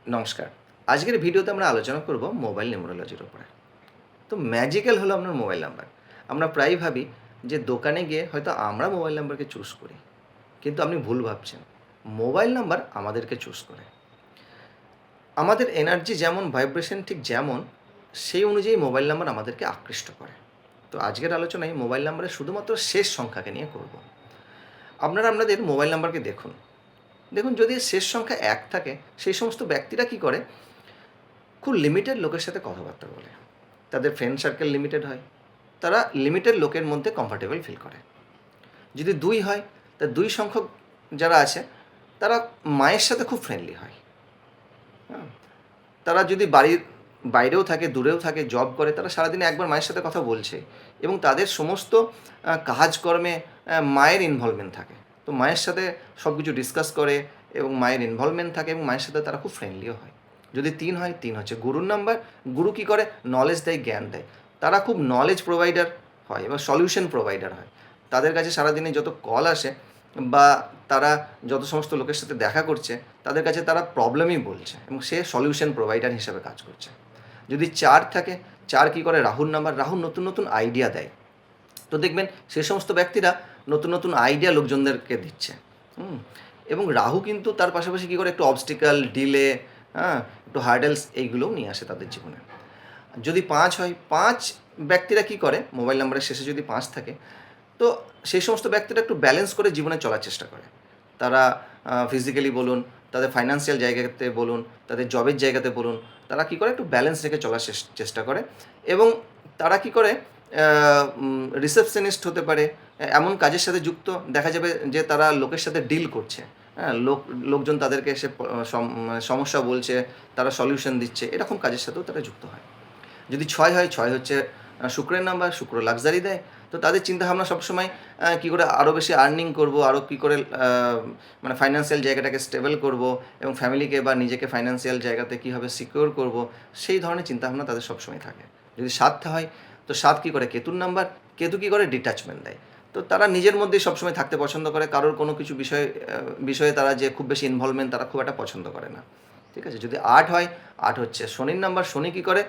নমস্কার। আজকের ভিডিওতে আমরা আলোচনা করব মোবাইল নিউমেরোলজির উপরে। তো ম্যাজিক্যাল হলো আপনার মোবাইল নাম্বার। আমরা প্রায়ই ভাবি যে দোকানে গিয়ে হয়তো আমরা মোবাইল নাম্বারকে চুজ করি। কিন্তু আপনি ভুল ভাবছেন। মোবাইল নাম্বার আমাদেরকে চুজ করে। আমাদের এনার্জি যেমন ভাইব্রেশন ঠিক যেমন, সেই অনুযায়ী মোবাইল নাম্বার আমাদেরকে আকৃষ্ট করে। তো আজকের আলোচনায় মোবাইল নাম্বারের শুধুমাত্র শেষ সংখ্যাকে নিয়ে করব। আপনারা আপনাদের মোবাইল নাম্বারকে দেখুন। দেখুন যদি শেষ সংখ্যা ১ থাকে, সেই সমস্ত ব্যক্তিরা কী করে? খুব লিমিটেড লোকের সাথে কথাবার্তা বলে। তাদের ফ্রেন্ড সার্কেল লিমিটেড হয়। তারা লিমিটেড লোকের মধ্যে কমফর্টেবল ফিল করে। যদি ২ হয়, তা ২ সংখ্যক যারা আছে তারা মায়ের সাথে খুব ফ্রেন্ডলি হয়। হ্যাঁ? তারা যদি বাড়ির বাইরেও থাকে, দূরেও থাকে, জব করে, তারা সারাদিনে একবার মায়ের সাথে কথা বলছে এবং তাদের সমস্ত কাজকর্মে মায়ের ইনভলভমেন্ট থাকে। তো মায়ের সাথে সব কিছু ডিসকাস করে এবং মায়ের ইনভলভমেন্ট থাকে এবং মায়ের সাথে তারা খুব ফ্রেন্ডলিও হয়। যদি ৩ হয়, ৩ হচ্ছে গুরুর নাম্বার। গুরু কী করে? নলেজ দেয়, জ্ঞান দেয়। তারা খুব নলেজ প্রোভাইডার হয় এবং সলিউশন প্রোভাইডার হয়। তাদের কাছে সারাদিনে যত কল আসে বা তারা যত সমস্ত লোকের সাথে দেখা করছে, তাদের কাছে তারা প্রবলেমই বলছে এবং সে সলিউশন প্রোভাইডার হিসাবে কাজ করছে। যদি ৪ থাকে, ৪ কী করে? রাহুর নাম্বার। রাহু নতুন নতুন আইডিয়া দেয়। তো দেখবেন সে সমস্ত ব্যক্তিরা নতুন নতুন আইডিয়া লোকজনদেরকে দিচ্ছে। এবং রাহু কিন্তু তার পাশাপাশি কী করে? একটু অবস্টিক্যাল, ডিলে, একটু হার্ডেলস এইগুলোও নিয়ে আসে তাদের জীবনে। যদি ৫ হয়, ৫ ব্যক্তিরা কী করে? মোবাইল নাম্বারের শেষে যদি ৫ থাকে, তো সেই সমস্ত ব্যক্তিরা একটু ব্যালেন্স করে জীবনে চলার চেষ্টা করে। তারা ফিজিক্যালি বলুন, তাদের ফাইন্যান্সিয়াল জায়গাতে বলুন, তাদের জবের জায়গাতে বলুন, তারা কী করে? একটু ব্যালেন্স রেখে চলার চেষ্টা করে এবং তারা কী করে? রিসেপশনিস্ট হতে পারে। এমন কাজের সাথে যুক্ত দেখা যাবে যে তারা লোকের সাথে ডিল করছে। লোকজন তাদেরকে এসে সমস্যা বলছে, তারা সলিউশন দিচ্ছে। এরকম কাজের সাথেও তারা যুক্ত হয়। যদি ৬ হয়, ৬ হচ্ছে শুক্রের নাম্বার। শুক্র লাক্সারি দেয়। তো তাদের চিন্তাভাবনা সবসময় কী করে আরও বেশি আর্নিং করব, আরও কী করে মানে ফাইন্যান্সিয়াল জায়গাটাকে স্টেবল করব এবং ফ্যামিলিকে বা নিজেকে ফাইন্যান্সিয়াল জায়গাতে কীভাবে সিকিউর করব, সেই ধরনের চিন্তাভাবনা তাদের সবসময় থাকে। যদি ৭ হয়, তো ৭ কী করে? কেতুর নাম্বার। কেতু কী করে? ডিট্যাচমেন্ট দেয়। তো তারা নিজের মধ্যেই সবসময় থাকতে পছন্দ করে। কারোর কোনো কিছু বিষয়ে তারা যে খুব বেশি ইনভলভমেন্ট তারা খুব একটা পছন্দ করে না। ঠিক আছে? যদি ৮ হয়, ৮ হচ্ছে শনির নাম্বার। শনি কী করে?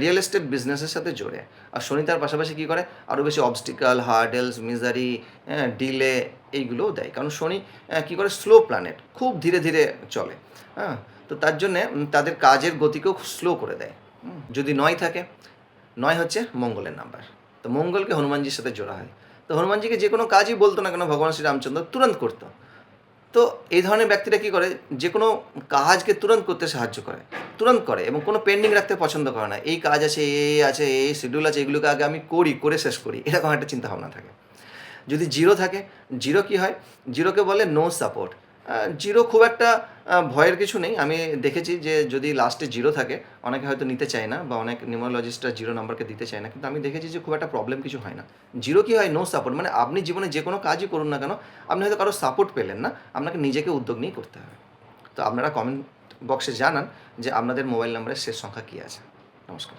রিয়েল এস্টেট বিজনেসের সাথে জোড়ে। আর শনি তার পাশাপাশি কী করে? আরও বেশি অবস্টিক্যাল, হার্ডেলস, মিজারি, ডিলে এইগুলোও দেয়। কারণ শনি কী করে? Slow planet. খুব ধীরে ধীরে চলে। তো তার জন্যে তাদের কাজের গতিকেও স্লো করে দেয়। যদি ৯ থাকে, ৯ হচ্ছে মঙ্গলের নাম্বার। তো মঙ্গলকে হনুমানজির সাথে জোড়া হয়। তো হনুমানজিকে যে কোনো কাজই বলতো না কেন ভগবান শ্রীরামচন্দ্র তুরন্ত করতো। তো এই ধরনের ব্যক্তিরা কী করে? যে কোনো কাজকে তুরন্ত করতে সাহায্য করে। তুরন্ত করে এবং কোনো পেন্ডিং রাখতে পছন্দ করে না। এই কাজ আছে, এই আছে, এই শিডিউল আছে, এগুলোকে আগে আমি করে শেষ করি। এরকম একটা চিন্তাভাবনা থাকে। যদি 0 থাকে, 0 কী হয়? 0কে বলে নো সাপোর্ট। 0 খুব একটা ভয়ের কিছু নেই। আমি দেখেছি যে যদি লাস্টে 0 থাকে, অনেকে হয়তো নিতে চায় না বা অনেক নিউমেরোলজিস্টরা 0 নাম্বারকে দিতে চায় না। কিন্তু আমি দেখেছি যে খুব একটা প্রবলেম কিছু হয় না। 0 কী হয়? No support. মানে আপনি জীবনে যে কোনো কাজই করুন না কেন, আপনি হয়তো কারো সাপোর্ট পেলেন না। আপনাকে নিজেকে উদ্যোগ নিয়েই করতে হবে। তো আপনারা কমেন্ট বক্সে জানান যে আপনাদের মোবাইল নাম্বারের শেষ সংখ্যা কী আছে। নমস্কার।